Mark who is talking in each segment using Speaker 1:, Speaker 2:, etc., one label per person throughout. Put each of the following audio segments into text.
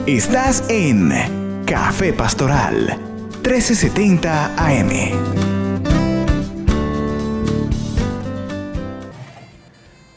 Speaker 1: Estás en Café Pastoral 1370 AM.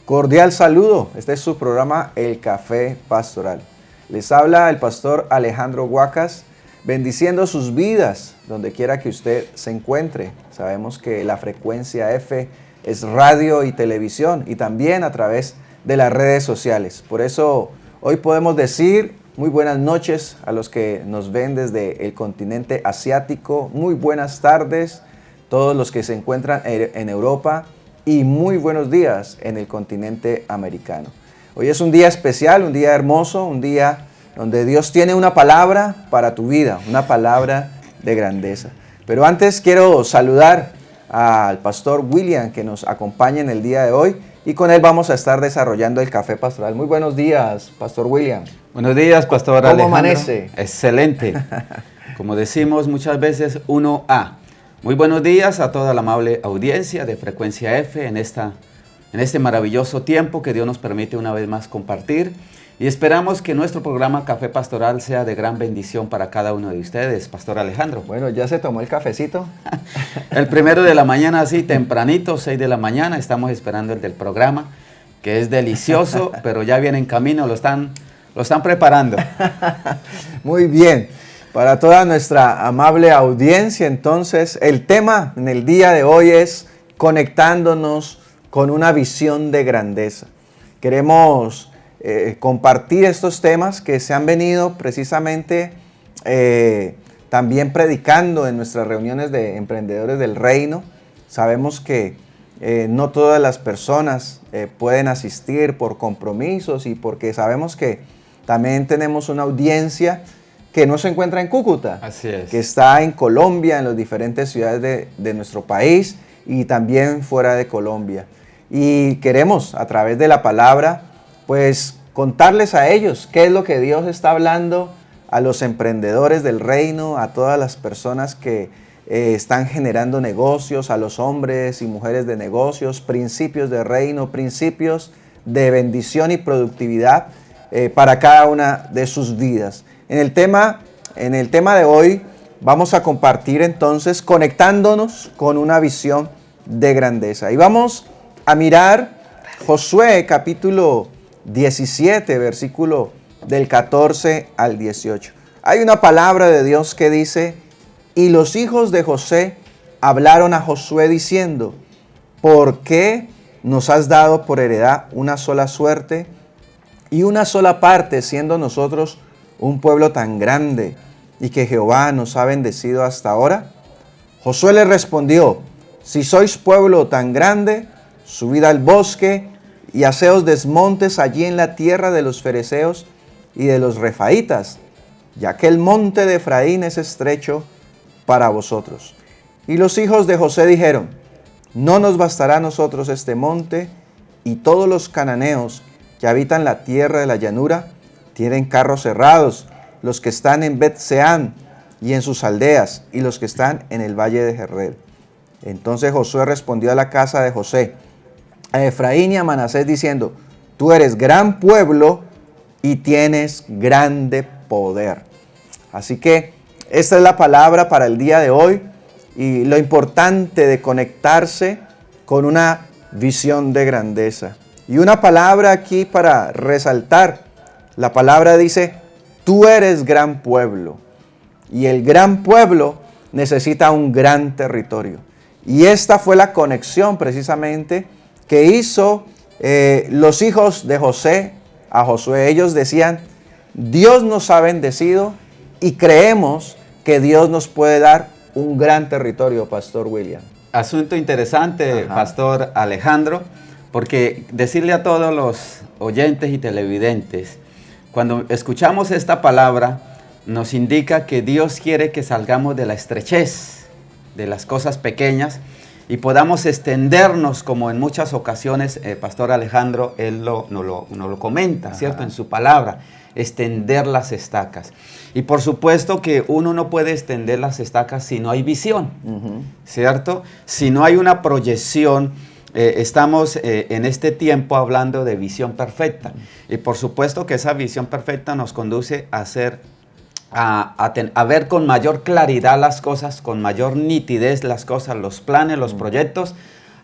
Speaker 2: Cordial saludo, este es su programa El Café Pastoral. Les habla el pastor Alejandro Huacas, bendiciendo sus vidas donde quiera que usted se encuentre. Sabemos que la frecuencia F es radio y televisión y también a través de las redes sociales. Por eso hoy podemos decir muy buenas noches a los que nos ven desde el continente asiático, muy buenas tardes todos los que se encuentran en Europa y muy buenos días en el continente americano. Hoy es un día especial, un día hermoso, un día donde Dios tiene una palabra para tu vida, una palabra de grandeza. Pero antes quiero saludar al pastor William que nos acompaña en el día de hoy y con él vamos a estar desarrollando el Café Pastoral. Muy buenos días, pastor William.
Speaker 3: Buenos días, pastor Alejandro.
Speaker 2: ¿Cómo amanece?
Speaker 3: Excelente. Como decimos muchas veces, 1A. Muy buenos días a toda la amable audiencia de Frecuencia F en este maravilloso tiempo que Dios nos permite una vez más compartir. Y esperamos que nuestro programa Café Pastoral sea de gran bendición para cada uno de ustedes, pastor Alejandro.
Speaker 2: Bueno, ¿ya se tomó el cafecito?
Speaker 3: El primero de la mañana, así tempranito, 6 de la mañana, estamos esperando el del programa, que es delicioso, pero ya viene en camino, lo están preparando.
Speaker 2: Muy bien. Para toda nuestra amable audiencia, entonces, el tema en el día de hoy es conectándonos con una visión de grandeza. Queremos compartir estos temas que se han venido precisamente también predicando en nuestras reuniones de emprendedores del reino. Sabemos que no todas las personas pueden asistir por compromisos y porque sabemos que también tenemos una audiencia que no se encuentra en Cúcuta,
Speaker 3: Así es.
Speaker 2: que está en Colombia, en las diferentes ciudades de nuestro país y también fuera de Colombia. Y queremos, a través de la palabra, pues contarles a ellos qué es lo que Dios está hablando a los emprendedores del reino, a todas las personas que están generando negocios, a los hombres y mujeres de negocios, principios de reino, principios de bendición y productividad para cada una de sus vidas. En el tema de hoy vamos a compartir entonces conectándonos con una visión de grandeza. Y vamos a mirar Josué capítulo 17, versículo del 14 al 18. Hay una palabra de Dios que dice: y los hijos de José hablaron a Josué diciendo: ¿por qué nos has dado por heredad una sola suerte y una sola parte, siendo nosotros un pueblo tan grande y que Jehová nos ha bendecido hasta ahora? Josué le respondió: si sois pueblo tan grande, subid al bosque y haceos desmontes allí en la tierra de los fereceos y de los refaítas, ya que el monte de Efraín es estrecho para vosotros. Y los hijos de José dijeron: no nos bastará a nosotros este monte, y todos los cananeos que habitan la tierra de la llanura tienen carros cerrados, los que están en Bet-Seán y en sus aldeas, y los que están en el valle de Jezreel. Entonces Josué respondió a la casa de José, a Efraín y a Manasés, diciendo: tú eres gran pueblo y tienes grande poder. Así que esta es la palabra para el día de hoy y lo importante de conectarse con una visión de grandeza. Y una palabra aquí para resaltar. La palabra dice: tú eres gran pueblo. Y el gran pueblo necesita un gran territorio. Y esta fue la conexión precisamente que hizo los hijos de José a Josué. Ellos decían: Dios nos ha bendecido y creemos que Dios nos puede dar un gran territorio, pastor William.
Speaker 3: Asunto interesante,
Speaker 2: Ajá.
Speaker 3: pastor Alejandro, porque decirle a todos los oyentes y televidentes, cuando escuchamos esta palabra, nos indica que Dios quiere que salgamos de la estrechez, de las cosas pequeñas, y podamos extendernos, como en muchas ocasiones, pastor Alejandro, él nos lo comenta, ¿cierto?
Speaker 2: Ajá.
Speaker 3: En su palabra, extender las estacas. Y por supuesto que uno no puede extender las estacas si no hay visión, ¿cierto? Si no hay una proyección estamos en este tiempo hablando de visión perfecta. Y por supuesto que esa visión perfecta nos conduce a ver con mayor claridad las cosas, con mayor nitidez las cosas, los planes, los proyectos,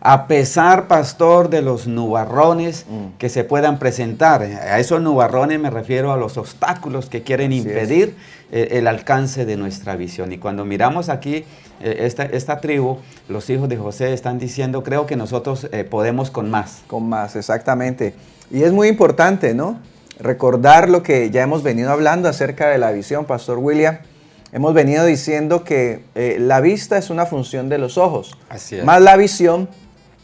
Speaker 3: a pesar, pastor, de los nubarrones que se puedan presentar. A esos nubarrones me refiero a los obstáculos que quieren impedir el alcance de nuestra visión. Y cuando miramos aquí esta tribu, los hijos de José están diciendo, creo que nosotros podemos con más.
Speaker 2: Con más, exactamente. Y es muy importante, ¿no? Recordar lo que ya hemos venido hablando acerca de la visión, Pastor William. Hemos venido diciendo que la vista es una función de los ojos.
Speaker 3: Así es.
Speaker 2: Más la visión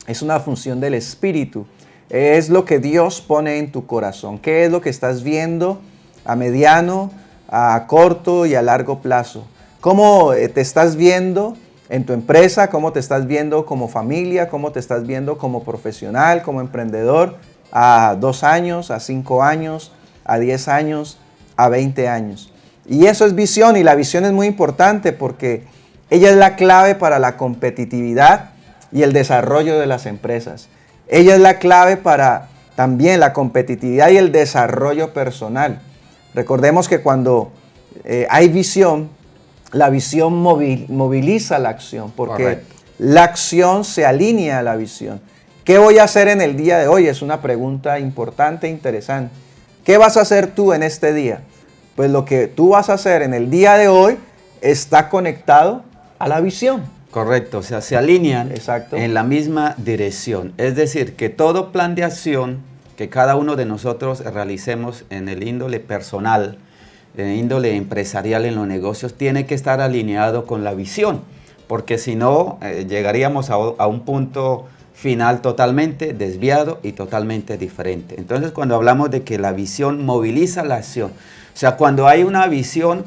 Speaker 2: es una función del espíritu. Es lo que Dios pone en tu corazón. ¿Qué es lo que estás viendo a mediano, a corto y a largo plazo? ¿Cómo te estás viendo en tu empresa? ¿Cómo te estás viendo como familia? ¿Cómo te estás viendo como profesional, como emprendedor? A 2 años, a 5 años, a 10 años, a 20 años. Y eso es visión, y la visión es muy importante porque ella es la clave para la competitividad y el desarrollo de las empresas. Ella es la clave para también la competitividad y el desarrollo personal. Recordemos que cuando hay visión, la visión moviliza la acción, porque
Speaker 3: Correcto.
Speaker 2: la acción se alinea a la visión. ¿Qué voy a hacer en el día de hoy? Es una pregunta importante e interesante. ¿Qué vas a hacer tú en este día? Pues lo que tú vas a hacer en el día de hoy está conectado a la visión.
Speaker 3: Correcto, o sea, se alinean
Speaker 2: Exacto.
Speaker 3: en la misma dirección. Es decir, que todo plan de acción que cada uno de nosotros realicemos en el índole personal, en el índole empresarial, en los negocios, tiene que estar alineado con la visión, porque si no, llegaríamos a un punto final totalmente desviado y totalmente diferente. Entonces, cuando hablamos de que la visión moviliza la acción, o sea, cuando hay una visión,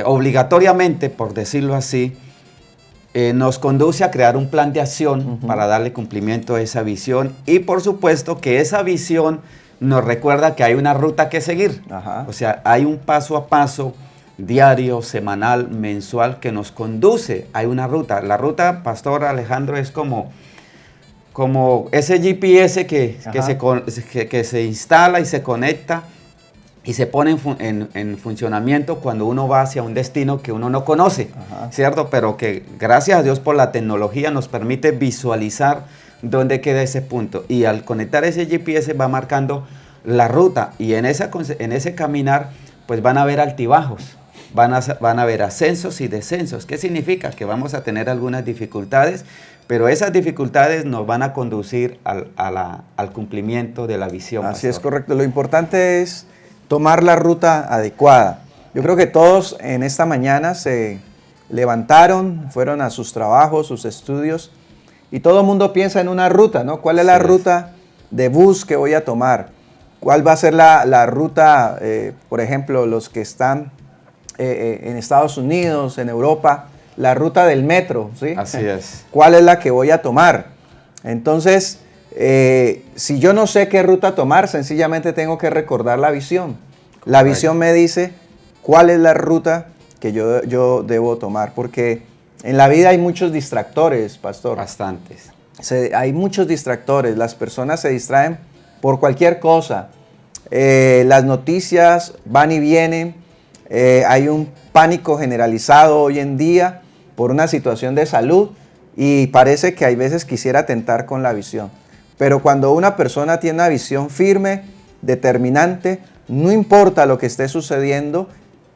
Speaker 3: obligatoriamente, por decirlo así, nos conduce a crear un plan de acción para darle cumplimiento a esa visión, y por supuesto que esa visión nos recuerda que hay una ruta que seguir.
Speaker 2: Ajá.
Speaker 3: O sea, hay un paso a paso diario, semanal, mensual que nos conduce a una ruta. La ruta, Pastor Alejandro, es como ese GPS que se instala y se conecta y se pone en funcionamiento cuando uno va hacia un destino que uno no conoce, ¿cierto? Pero que gracias a Dios por la tecnología nos permite visualizar dónde queda ese punto. Y al conectar ese GPS va marcando la ruta, y en ese caminar pues van a haber altibajos, van a haber ascensos y descensos. ¿Qué significa? Que vamos a tener algunas dificultades, pero esas dificultades nos van a conducir al cumplimiento de la visión.
Speaker 2: Así
Speaker 3: pastor.
Speaker 2: es, correcto. Lo importante es tomar la ruta adecuada. Yo creo que todos en esta mañana se levantaron, fueron a sus trabajos, sus estudios, y todo el mundo piensa en una ruta, ¿no? ¿Cuál es la ruta de bus que voy a tomar? ¿Cuál va a ser la ruta, por ejemplo, los que están en Estados Unidos, en Europa, la ruta del metro, ¿sí?
Speaker 3: Así es.
Speaker 2: ¿Cuál es la que voy a tomar? Entonces, si yo no sé qué ruta tomar, sencillamente tengo que recordar la visión. La visión me dice cuál es la ruta que yo debo tomar, porque en la vida hay muchos distractores, pastor.
Speaker 3: Bastantes.
Speaker 2: Hay muchos distractores, las personas se distraen por cualquier cosa. Las noticias van y vienen, hay un pánico generalizado hoy en día por una situación de salud, y parece que hay veces quisiera atentar con la visión. Pero cuando una persona tiene una visión firme, determinante, no importa lo que esté sucediendo,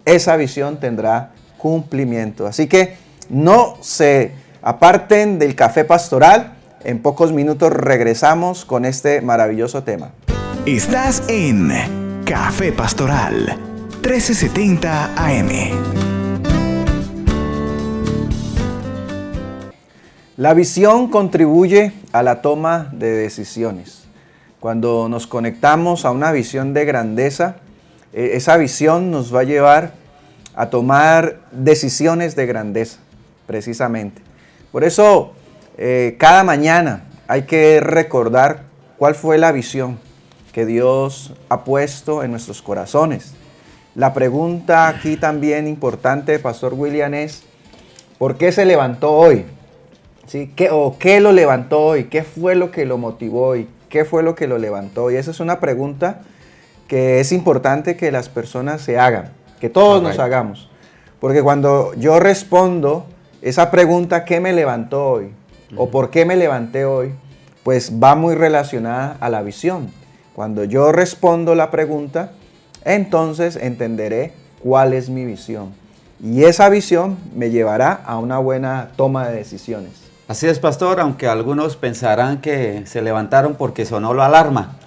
Speaker 2: esa visión tendrá cumplimiento. Así que no se aparten del café pastoral. En pocos minutos regresamos con este maravilloso tema.
Speaker 1: Estás en Café Pastoral 1370 AM.
Speaker 2: La visión contribuye a la toma de decisiones. Cuando nos conectamos a una visión de grandeza, esa visión nos va a llevar a tomar decisiones de grandeza, precisamente. Por eso, cada mañana hay que recordar cuál fue la visión que Dios ha puesto en nuestros corazones. La pregunta aquí también importante, Pastor William, es ¿por qué se levantó hoy? ¿sí? ¿Qué lo levantó hoy? ¿Qué fue lo que lo motivó hoy? ¿Qué fue lo que lo levantó? Y esa es una pregunta que es importante que las personas se hagan, que todos nos hagamos. Porque cuando yo respondo esa pregunta, ¿qué me levantó hoy? ¿O por qué me levanté hoy? Pues va muy relacionada a la visión. Cuando yo respondo la pregunta, entonces entenderé cuál es mi visión. Y esa visión me llevará a una buena toma de decisiones.
Speaker 3: Así es, pastor, aunque algunos pensarán que se levantaron porque sonó la alarma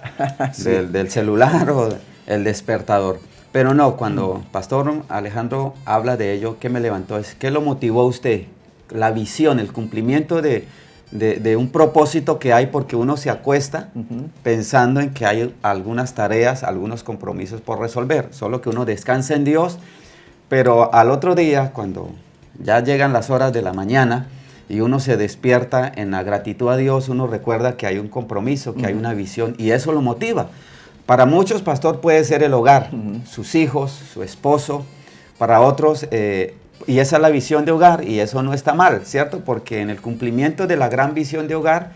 Speaker 3: sí. del celular o el despertador. Pero no, cuando Pastor Alejandro habla de ello, ¿qué me levantó? ¿Qué lo motivó a usted? La visión, el cumplimiento de un propósito que hay, porque uno se acuesta pensando en que hay algunas tareas, algunos compromisos por resolver, solo que uno descansa en Dios, pero al otro día, cuando ya llegan las horas de la mañana y uno se despierta en la gratitud a Dios, uno recuerda que hay un compromiso, que hay una visión, y eso lo motiva. Para muchos, pastor, puede ser el hogar, sus hijos, su esposo. Para otros, y esa es la visión de hogar, y eso no está mal, ¿cierto? Porque en el cumplimiento de la gran visión de hogar,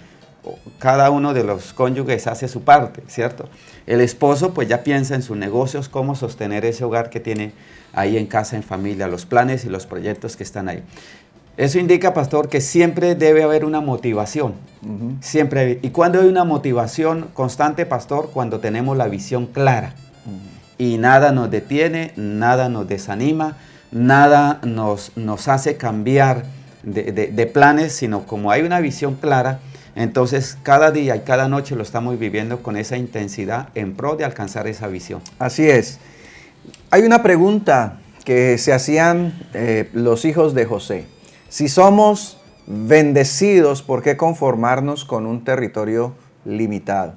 Speaker 3: cada uno de los cónyuges hace su parte, ¿cierto? El esposo pues ya piensa en sus negocios, cómo sostener ese hogar que tiene ahí en casa, en familia, los planes y los proyectos que están ahí. Eso indica, pastor, que siempre debe haber una motivación, siempre. ¿Y cuándo hay una motivación constante, pastor? Cuando tenemos la visión clara y nada nos detiene, nada nos desanima, nada nos hace cambiar de planes, sino como hay una visión clara, entonces cada día y cada noche lo estamos viviendo con esa intensidad en pro de alcanzar esa visión.
Speaker 2: Así es. Hay una pregunta que se hacían los hijos de José. Si somos bendecidos, ¿por qué conformarnos con un territorio limitado?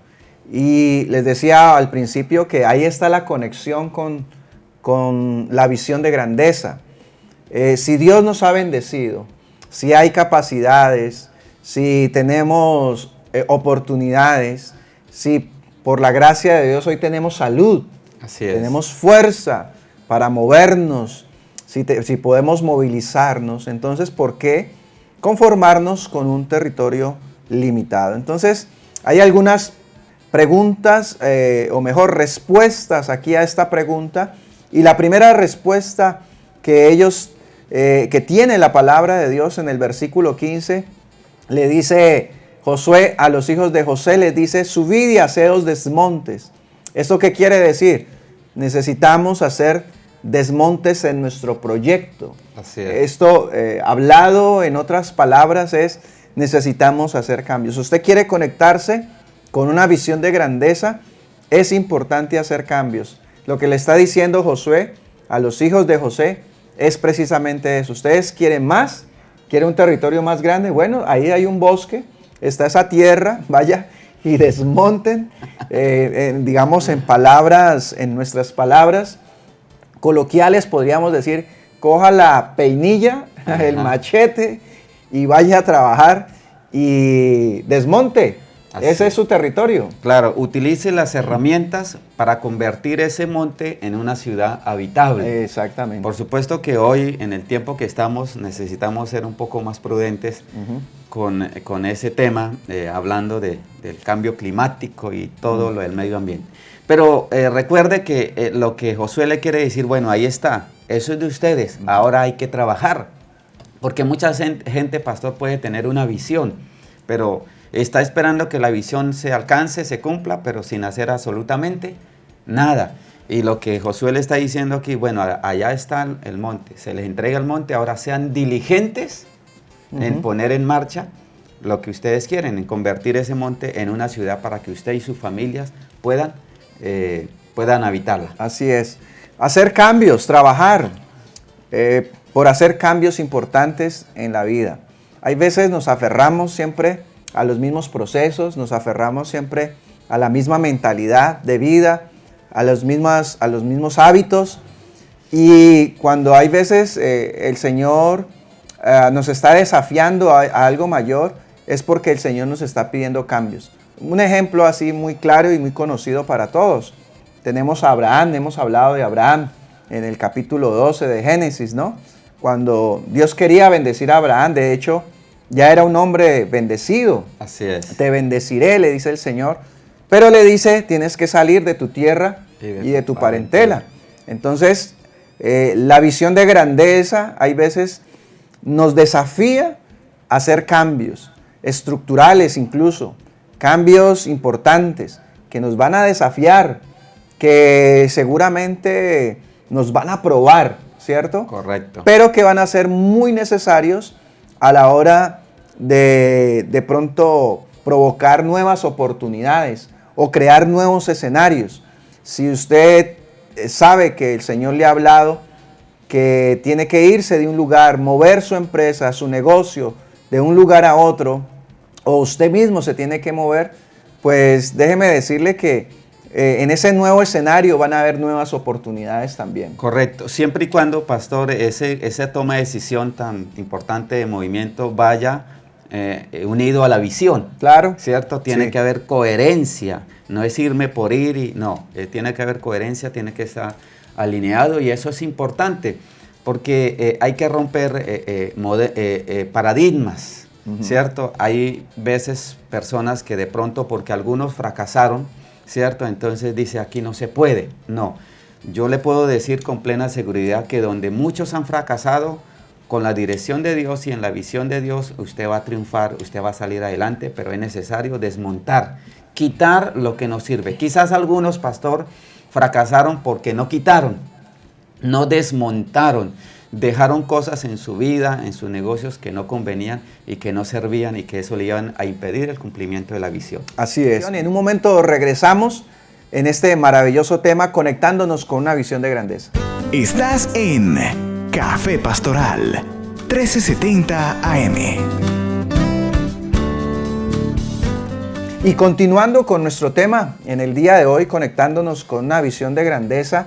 Speaker 2: Y les decía al principio que ahí está la conexión con la visión de grandeza. Si Dios nos ha bendecido, si hay capacidades, si tenemos oportunidades, si por la gracia de Dios hoy tenemos salud, tenemos fuerza para movernos, si podemos movilizarnos, entonces ¿por qué conformarnos con un territorio limitado? Entonces hay algunas preguntas, o mejor respuestas aquí a esta pregunta, y la primera respuesta que tiene la palabra de Dios en el versículo 15, le dice Josué a los hijos de José, les dice, subid y haceos desmontes. ¿Esto qué quiere decir? Necesitamos hacer desmontes en nuestro proyecto.
Speaker 3: Así es.
Speaker 2: Esto, hablado en otras palabras, es necesitamos hacer cambios. Usted quiere conectarse con una visión de grandeza, es importante hacer cambios. Lo que le está diciendo Josué a los hijos de José es precisamente eso. ¿Ustedes quieren más? ¿Quieren un territorio más grande? Bueno, ahí hay un bosque, está esa tierra, vaya y desmonten, digamos en nuestras palabras coloquiales podríamos decir, coja la peinilla, el machete y vaya a trabajar y desmonte. Ese es su territorio.
Speaker 3: Claro, utilice las herramientas para convertir ese monte en una ciudad habitable.
Speaker 2: Exactamente.
Speaker 3: Por supuesto que hoy, en el tiempo que estamos, necesitamos ser un poco más prudentes con ese tema, hablando del cambio climático y todo lo del medio ambiente. Pero recuerde que lo que Josué le quiere decir, bueno, ahí está, eso es de ustedes, ahora hay que trabajar. Porque mucha gente, pastor, puede tener una visión, pero está esperando que la visión se alcance, se cumpla, pero sin hacer absolutamente nada. Y lo que Josué le está diciendo aquí, bueno, allá está el monte, se les entrega el monte, ahora sean diligentes en poner en marcha lo que ustedes quieren, en convertir ese monte en una ciudad para que usted y sus familias puedan habitarla.
Speaker 2: Así es. Hacer cambios, trabajar por hacer cambios importantes en la vida. Hay veces nos aferramos siempre a los mismos procesos, nos aferramos siempre a la misma mentalidad de vida, a los mismos hábitos, y cuando hay veces el Señor nos está desafiando a algo mayor, es porque el Señor nos está pidiendo cambios. Un ejemplo así muy claro y muy conocido para todos. Tenemos a Abraham, hemos hablado de Abraham en el capítulo 12 de Génesis, ¿no? Cuando Dios quería bendecir a Abraham, de hecho, ya era un hombre bendecido.
Speaker 3: Así es.
Speaker 2: Te bendeciré, le dice el Señor. Pero le dice, tienes que salir de tu tierra y de tu parentela. Entonces, la visión de grandeza, hay veces, nos desafía a hacer cambios, estructurales incluso, cambios importantes, que nos van a desafiar, que seguramente nos van a probar, ¿cierto?
Speaker 3: Correcto.
Speaker 2: Pero que van a ser muy necesarios a la hora de pronto provocar nuevas oportunidades o crear nuevos escenarios. Si usted sabe que el Señor le ha hablado que tiene que irse de un lugar, mover su empresa, su negocio de un lugar a otro, o usted mismo se tiene que mover, pues déjeme decirle que en ese nuevo escenario van a haber nuevas oportunidades también.
Speaker 3: Correcto, siempre y cuando, pastor, esa toma de decisión tan importante de movimiento vaya unido a la visión.
Speaker 2: Claro.
Speaker 3: ¿Cierto? Tiene que haber coherencia, no es irme por ir, tiene que haber coherencia, tiene que estar alineado, y eso es importante porque hay que romper paradigmas, ¿cierto? Hay veces personas que de pronto, porque algunos fracasaron, ¿cierto? Entonces dice, aquí no se puede. No, yo le puedo decir con plena seguridad que donde muchos han fracasado, con la dirección de Dios y en la visión de Dios, usted va a triunfar, usted va a salir adelante, pero es necesario desmontar, quitar lo que no sirve. Quizás algunos, pastor, fracasaron porque no quitaron, no desmontaron, dejaron cosas en su vida, en sus negocios que no convenían y que no servían, y que eso le iban a impedir el cumplimiento de la visión.
Speaker 2: Así es. En un momento regresamos en este maravilloso tema, conectándonos con una visión de grandeza.
Speaker 1: Estás en Café Pastoral 1370 AM.
Speaker 2: Y continuando con nuestro tema en el día de hoy, conectándonos con una visión de grandeza,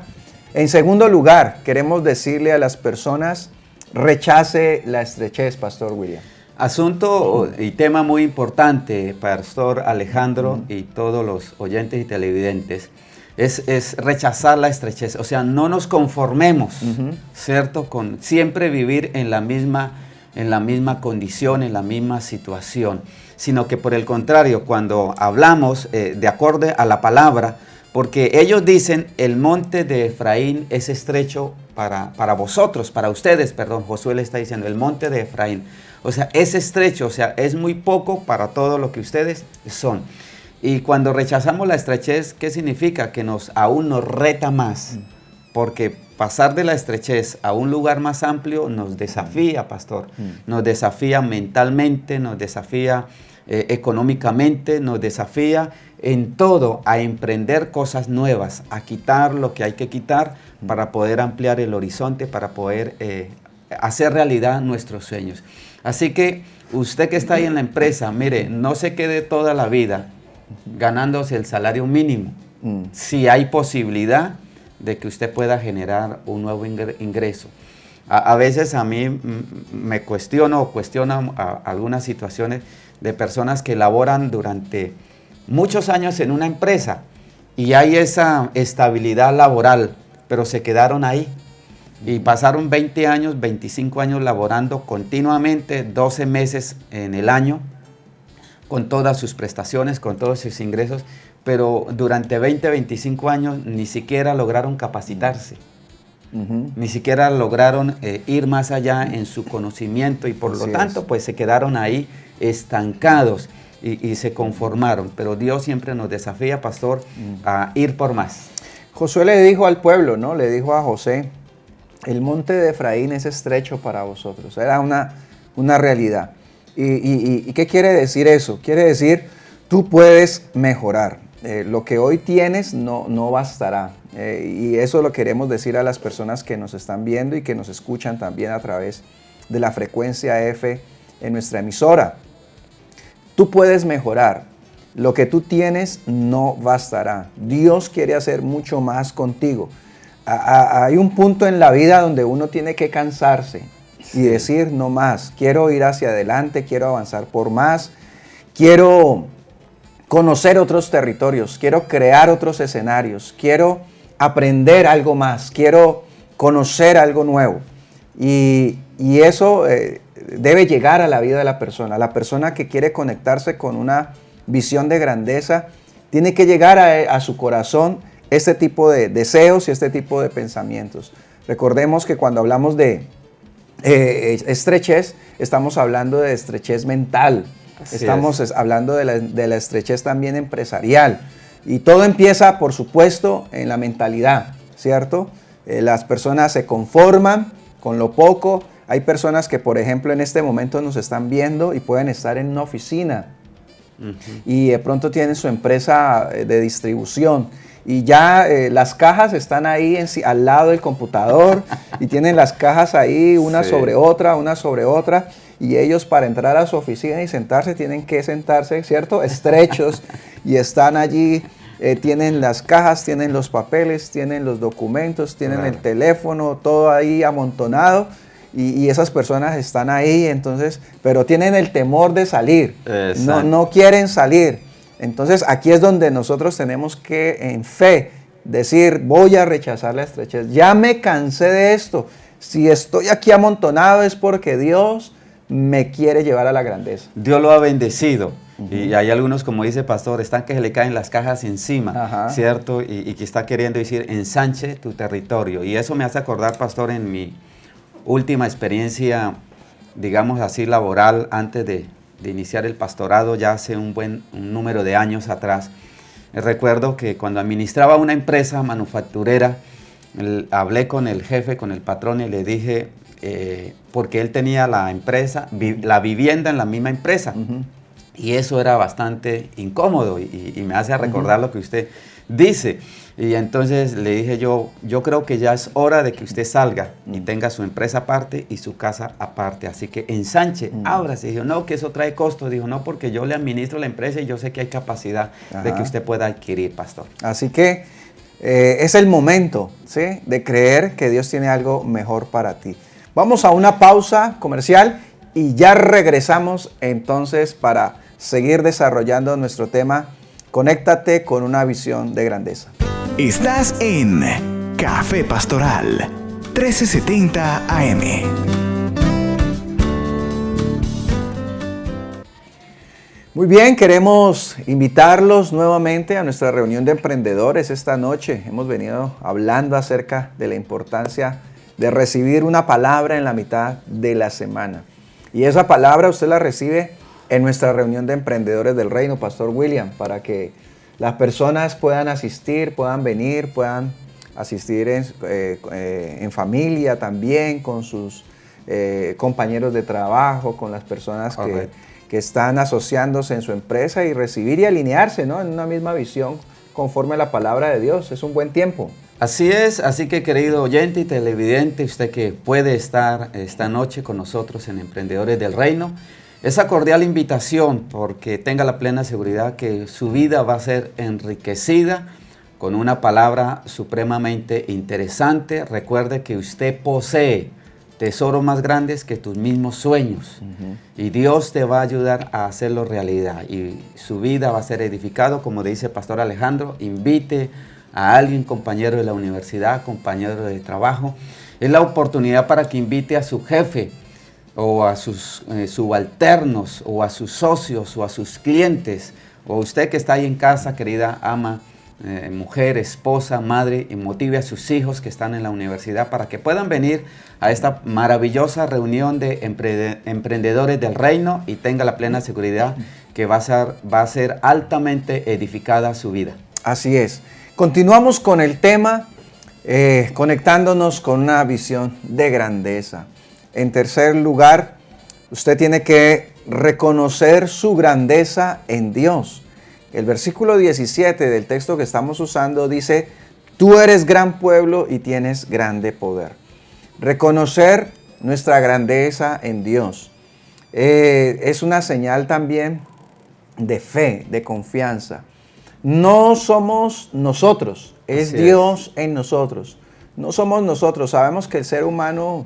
Speaker 2: en segundo lugar, queremos decirle a las personas, rechace la estrechez, Pastor William.
Speaker 3: Asunto y tema muy importante, Pastor Alejandro, y todos los oyentes y televidentes, es rechazar la estrechez. O sea, no nos conformemos, ¿cierto? Con siempre vivir en la misma condición, en la misma situación, sino que por el contrario, cuando hablamos de acuerdo a la palabra, porque ellos dicen, el monte de Efraín es estrecho para vosotros, para ustedes, perdón, Josué le está diciendo, el monte de Efraín, o sea, es estrecho, o sea, es muy poco para todo lo que ustedes son. Y cuando rechazamos la estrechez, ¿qué significa? Que aún nos reta más, porque pasar de la estrechez a un lugar más amplio nos desafía, pastor, nos desafía mentalmente, nos desafía económicamente, nos desafía en todo a emprender cosas nuevas, a quitar lo que hay que quitar para poder ampliar el horizonte, para poder hacer realidad nuestros sueños. Así que usted que está ahí en la empresa, mire, no se quede toda la vida ganándose el salario mínimo. Si hay posibilidad de que usted pueda generar un nuevo ingreso. A veces a mí me cuestiono algunas situaciones de personas que laboran durante muchos años en una empresa y hay esa estabilidad laboral, pero se quedaron ahí y pasaron 20 años, 25 años laborando continuamente, 12 meses en el año, con todas sus prestaciones, con todos sus ingresos, pero durante 20, 25 años ni siquiera lograron capacitarse. Ni siquiera lograron ir más allá en su conocimiento y por lo tanto pues se quedaron ahí estancados y se conformaron. Pero Dios siempre nos desafía, pastor, a ir por más.
Speaker 2: Josué le dijo al pueblo, ¿no? Le dijo a José, el monte de Efraín es estrecho para vosotros. Era una realidad. ¿Y qué quiere decir eso? Quiere decir, tú puedes mejorar. Lo que hoy tienes no bastará. Y eso lo queremos decir a las personas que nos están viendo y que nos escuchan también a través de la frecuencia F en nuestra emisora. Tú puedes mejorar. Lo que tú tienes no bastará. Dios quiere hacer mucho más contigo. Hay un punto en la vida donde uno tiene que cansarse y decir no más. Quiero ir hacia adelante, quiero avanzar por más, quiero conocer otros territorios, quiero crear otros escenarios, quiero aprender algo más, quiero conocer algo nuevo. Y eso debe llegar a la vida de la persona. La persona que quiere conectarse con una visión de grandeza, tiene que llegar a su corazón este tipo de deseos y este tipo de pensamientos. Recordemos que cuando hablamos de estrechez, estamos hablando de estrechez mental. Estamos hablando de la estrechez también empresarial. Y todo empieza, por supuesto, en la mentalidad, ¿cierto? Las personas se conforman con lo poco. Hay personas que, por ejemplo, en este momento nos están viendo y pueden estar en una oficina. Y de pronto tienen su empresa de distribución. Y ya las cajas están ahí al lado del computador y tienen las cajas ahí una sobre otra. Y ellos para entrar a su oficina y sentarse tienen que sentarse, ¿cierto? Estrechos y están allí, tienen las cajas, tienen los papeles, tienen los documentos, tienen el teléfono, todo ahí amontonado. Y esas personas están ahí, entonces, pero tienen el temor de salir, no quieren salir. Entonces aquí es donde nosotros tenemos que en fe decir, voy a rechazar la estrechez, ya me cansé de esto, si estoy aquí amontonado es porque Dios me quiere llevar a la grandeza.
Speaker 3: Dios lo ha bendecido. Y hay algunos, como dice pastor, están que se le caen las cajas encima, ¿cierto? Y que está queriendo decir, ensanche tu territorio. Y eso me hace acordar, pastor, en mi última experiencia, digamos así, laboral, antes de iniciar el pastorado, ya hace un número de años atrás. Recuerdo que cuando administraba una empresa manufacturera, hablé con el jefe, con el patrón, y le dije, porque él tenía la empresa, la vivienda en la misma empresa, y eso era bastante incómodo, y me hace recordar lo que usted dice. Y entonces le dije yo creo que ya es hora de que usted salga y tenga su empresa aparte y su casa aparte. Así que ensanche, ábrase. Dijo, no, que eso trae costo. Dijo, no, porque yo le administro la empresa y yo sé que hay capacidad de que usted pueda adquirir, pastor.
Speaker 2: Así que es el momento, ¿sí?, de creer que Dios tiene algo mejor para ti. Vamos a una pausa comercial y ya regresamos entonces para seguir desarrollando nuestro tema. Conéctate con una visión de grandeza.
Speaker 1: Estás en Café Pastoral 1370 AM.
Speaker 2: Muy bien, queremos invitarlos nuevamente a nuestra reunión de emprendedores esta noche. Hemos venido hablando acerca de la importancia de recibir una palabra en la mitad de la semana. Y esa palabra usted la recibe en nuestra reunión de emprendedores del reino, Pastor William, para que las personas puedan asistir, puedan venir, puedan asistir en familia también, con sus compañeros de trabajo, con las personas que están asociándose en su empresa y recibir y alinearse, ¿no?, en una misma visión conforme a la palabra de Dios. Es un buen tiempo.
Speaker 3: Así es, así que querido oyente y televidente, usted que puede estar esta noche con nosotros en Emprendedores del Reino, esa cordial invitación, porque tenga la plena seguridad que su vida va a ser enriquecida con una palabra supremamente interesante. Recuerde que usted posee tesoros más grandes que tus mismos sueños, y Dios te va a ayudar a hacerlo realidad, y su vida va a ser edificado, como dice Pastor Alejandro. Invite a alguien, compañero de la universidad, compañero de trabajo. Es la oportunidad para que invite a su jefe, o a sus subalternos, o a sus socios, o a sus clientes, o usted que está ahí en casa, querida ama, mujer, esposa, madre, y motive a sus hijos que están en la universidad para que puedan venir a esta maravillosa reunión de emprendedores del reino, y tenga la plena seguridad que va a ser altamente edificada su vida.
Speaker 2: Así es. Continuamos con el tema, conectándonos con una visión de grandeza. En tercer lugar, usted tiene que reconocer su grandeza en Dios. El versículo 17 del texto que estamos usando dice, tú eres gran pueblo y tienes grande poder. Reconocer nuestra grandeza en Dios es una señal también de fe, de confianza. No somos nosotros, es Dios en nosotros. No somos nosotros. Sabemos que el ser humano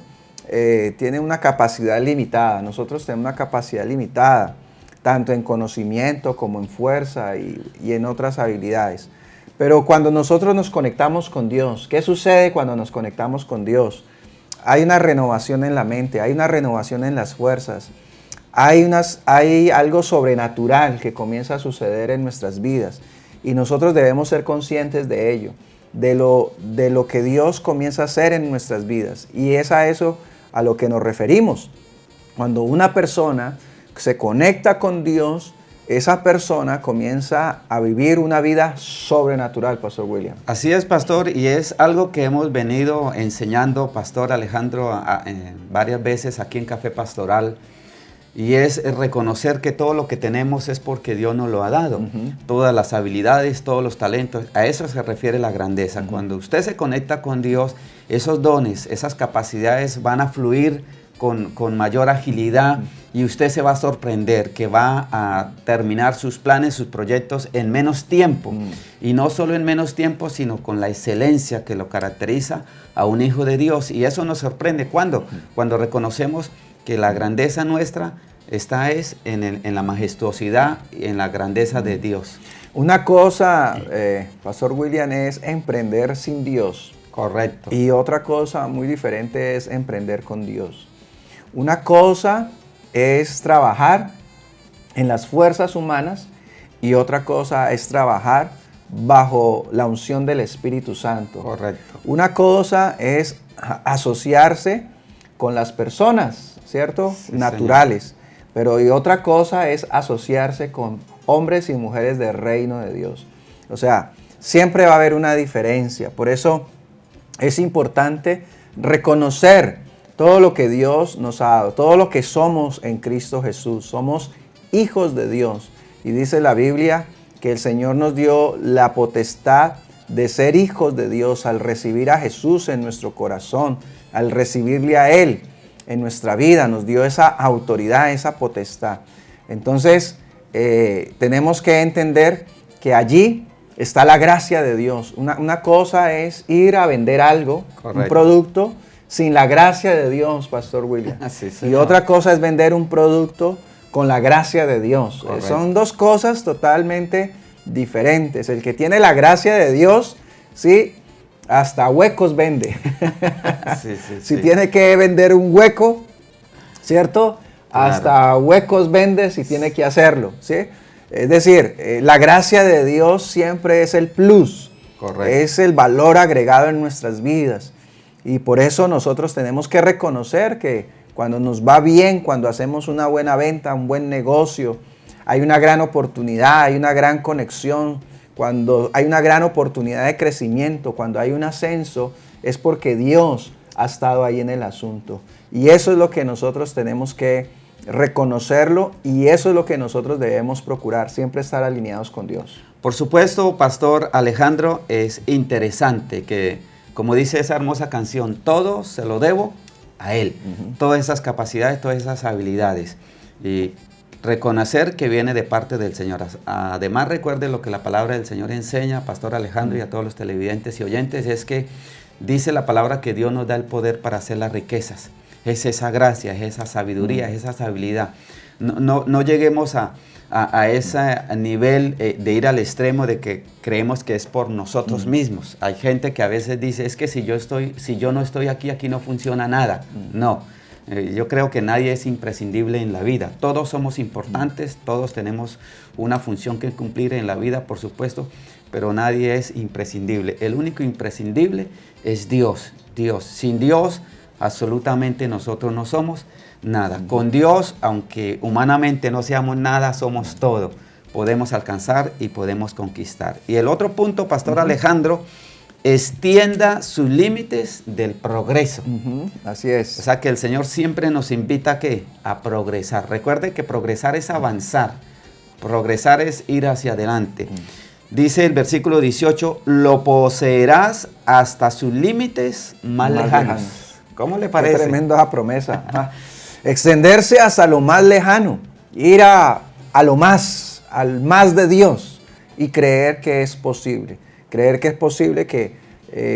Speaker 2: tiene una capacidad limitada. Nosotros tenemos una capacidad limitada, tanto en conocimiento como en fuerza y en otras habilidades. Pero cuando nosotros nos conectamos con Dios, ¿qué sucede cuando nos conectamos con Dios? hay una renovación en la mente, hay una renovación en las fuerzas, hay algo sobrenatural que comienza a suceder en nuestras vidas y nosotros debemos ser conscientes de ello, de lo que Dios comienza a hacer en nuestras vidas, y es a eso a lo que nos referimos. Cuando una persona se conecta con Dios, esa persona comienza a vivir una vida sobrenatural, Pastor William.
Speaker 3: Así es, pastor, y es algo que hemos venido enseñando, Pastor Alejandro, varias veces aquí en Café Pastoral, y es reconocer que todo lo que tenemos es porque Dios nos lo ha dado. Todas las habilidades, todos los talentos, a eso se refiere la grandeza. Cuando usted se conecta con Dios, esos dones, esas capacidades van a fluir con mayor agilidad, y usted se va a sorprender que va a terminar sus planes, sus proyectos en menos tiempo. Y no solo en menos tiempo, sino con la excelencia que lo caracteriza a un hijo de Dios. Y eso nos sorprende. ¿Cuándo? Cuando reconocemos que la grandeza nuestra está en la majestuosidad y en la grandeza de Dios.
Speaker 2: Una cosa, Pastor William, es emprender sin Dios.
Speaker 3: Correcto.
Speaker 2: Y otra cosa muy diferente es emprender con Dios. Una cosa es trabajar en las fuerzas humanas y otra cosa es trabajar bajo la unción del Espíritu Santo.
Speaker 3: Correcto.
Speaker 2: Una cosa es asociarse con las personas, ¿cierto?
Speaker 3: Sí,
Speaker 2: naturales.
Speaker 3: Señor.
Speaker 2: Pero y otra cosa es asociarse con hombres y mujeres del reino de Dios. O sea, siempre va a haber una diferencia. Por eso es importante reconocer todo lo que Dios nos ha dado, todo lo que somos en Cristo Jesús. Somos hijos de Dios. Y dice la Biblia que el Señor nos dio la potestad de ser hijos de Dios al recibir a Jesús en nuestro corazón, al recibirle a Él en nuestra vida. Nos dio esa autoridad, esa potestad. Entonces, tenemos que entender que allí está la gracia de Dios. Una cosa es ir a vender algo, correcto, un producto, sin la gracia de Dios, Pastor William.
Speaker 3: Sí,
Speaker 2: y otra cosa es vender un producto con la gracia de Dios. Correcto. Son dos cosas totalmente diferentes. El que tiene la gracia de Dios, sí, hasta huecos vende. Si tiene que vender un hueco, ¿cierto? Claro. Hasta huecos vende si tiene que hacerlo, ¿sí? Es decir, la gracia de Dios siempre es el plus. Correcto. Es el valor agregado en nuestras vidas. Y por eso nosotros tenemos que reconocer que cuando nos va bien, cuando hacemos una buena venta, un buen negocio, hay una gran oportunidad, hay una gran conexión, cuando hay una gran oportunidad de crecimiento, cuando hay un ascenso, es porque Dios ha estado ahí en el asunto. Y eso es lo que nosotros tenemos que reconocerlo, y eso es lo que nosotros debemos procurar, siempre estar alineados con Dios.
Speaker 3: Por supuesto, Pastor Alejandro, es interesante que, como dice esa hermosa canción, todo se lo debo a Él. Todas esas capacidades, todas esas habilidades. Y reconocer que viene de parte del Señor. Además, recuerde lo que la palabra del Señor enseña, Pastor Alejandro, y a todos los televidentes y oyentes, es que dice la palabra que Dios nos da el poder para hacer las riquezas. Es esa gracia, es esa sabiduría, es esa habilidad. No lleguemos a ese nivel de ir al extremo de que creemos que es por nosotros mismos. Hay gente que a veces dice, es que si yo no estoy aquí, aquí no funciona nada. No, yo creo que nadie es imprescindible en la vida. Todos somos importantes, todos tenemos una función que cumplir en la vida, por supuesto, pero nadie es imprescindible. El único imprescindible es Dios. Dios. Sin Dios, absolutamente nosotros no somos nada. Con Dios, aunque humanamente no seamos nada, somos todo. Podemos alcanzar y podemos conquistar. Y el otro punto, Pastor Alejandro, extienda sus límites del progreso.
Speaker 2: Así es.
Speaker 3: O sea que el Señor siempre nos invita ¿a qué? A progresar. Recuerde que progresar es avanzar. Progresar es ir hacia adelante. Dice el versículo 18, lo poseerás hasta sus límites más lejanos. ¿Cómo le parece?
Speaker 2: Qué tremenda esa promesa. Extenderse hasta lo más lejano, ir a lo más, al más de Dios, y creer que es posible. Creer que es posible, que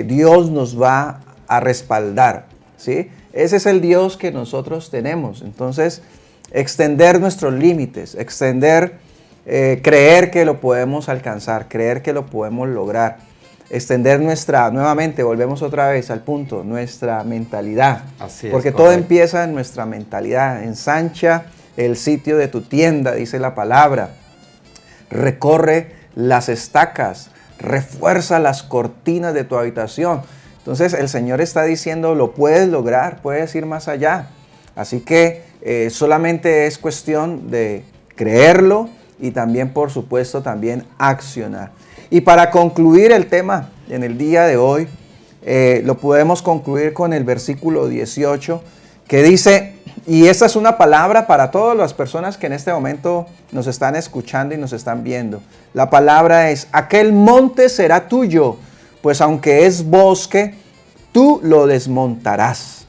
Speaker 2: Dios nos va a respaldar, ¿sí? Ese es el Dios que nosotros tenemos. Entonces, extender nuestros límites, creer que lo podemos alcanzar, creer que lo podemos lograr. extender nuevamente, volvemos otra vez al punto, nuestra mentalidad.
Speaker 3: Así es,
Speaker 2: porque todo
Speaker 3: correcto.
Speaker 2: empieza en nuestra mentalidad. Ensancha el sitio de tu tienda, dice la palabra. Recorre las estacas, refuerza las cortinas de tu habitación. Entonces el Señor está diciendo, lo puedes lograr, puedes ir más allá. Así que solamente es cuestión de creerlo y también, por supuesto, también accionar. Y para concluir el tema en el día de hoy, lo podemos concluir con el versículo 18, que dice, y esta es una palabra para todas las personas que en este momento nos están escuchando y nos están viendo. La palabra es, aquel monte será tuyo, pues aunque es bosque, tú lo desmontarás.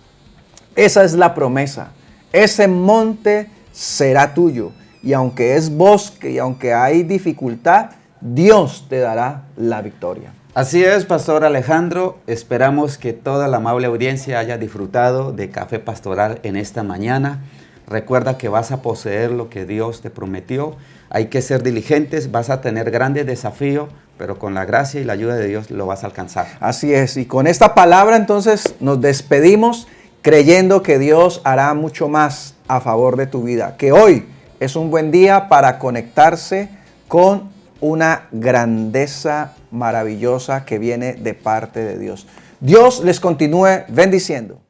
Speaker 2: Esa es la promesa. Ese monte será tuyo. Y aunque es bosque y aunque hay dificultad, Dios te dará la victoria.
Speaker 3: Así es, Pastor Alejandro. Esperamos que toda la amable audiencia haya disfrutado de Café Pastoral en esta mañana. Recuerda que vas a poseer lo que Dios te prometió. Hay que ser diligentes, vas a tener grandes desafíos, pero con la gracia y la ayuda de Dios lo vas a alcanzar.
Speaker 2: Así es. Y con esta palabra entonces nos despedimos creyendo que Dios hará mucho más a favor de tu vida. Que hoy es un buen día para conectarse con una grandeza maravillosa que viene de parte de Dios. Dios les continúe bendiciendo.